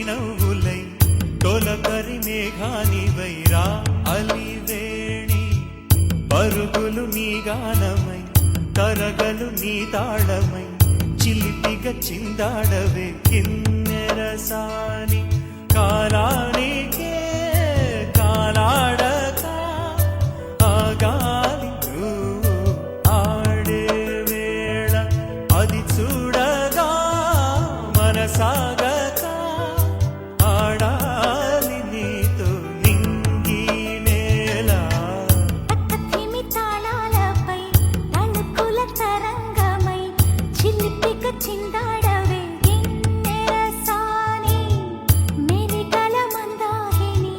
చిరునవ్వులై తొలకరి మేఘానివైరా అలివేణి పరుగులు నీ గానమై తరగలు నీ తాళమై చిలిపిగా చిందాడవే కిన్నెరసాని కాలానికే కాలాడక ఆగాలి ఆడే వేళ అది చూడగా మనసాగక ఆడాలి నీతో నింగి నేల తాళాలపై తణుకుల తరంగమై చిలిపిక చిందాడవే గిన్నెరసాని మెరికల మందాకిని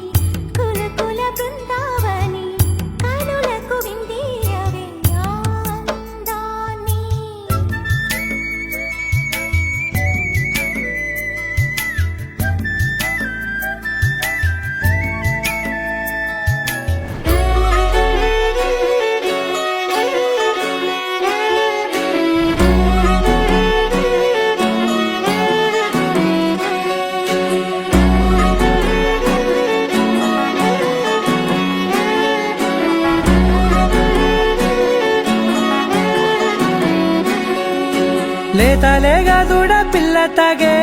కులకుల బృందావని కనులకు విందీయవే ఆనందాన్ని లేతలేగా దూడ పిల్ల తాగే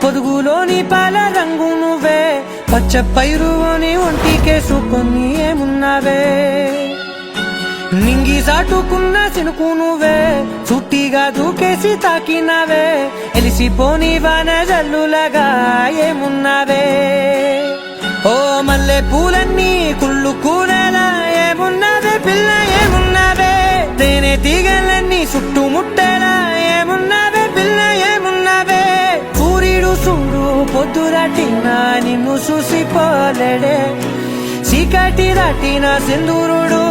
పొదుగులోని పాల రంగు నువ్వే పచ్చ పైరుని ఒంటికేసుకొని ఏమున్నావే నింగి సాటుకున్న సినుకు నువ్వే చుట్టిగా దూకేసి తాకినావే ఎలిసిపోని వాన జల్లులగా ఏమున్నావే ఓ మల్లె పూలన్నీ కుళ్ళు కూరలా ఏమున్నావే పిల్ల ఏమున్నావే తేనె తీగలన్నీ చుట్టుముట్టేలా ఏమున్నావే పిల్ల ఏమున్నావే సూర్యుడు చూడు పొద్దురాటిన నిన్ను చూసిపోలేడే చీకటి దాటిన సింధూరుడు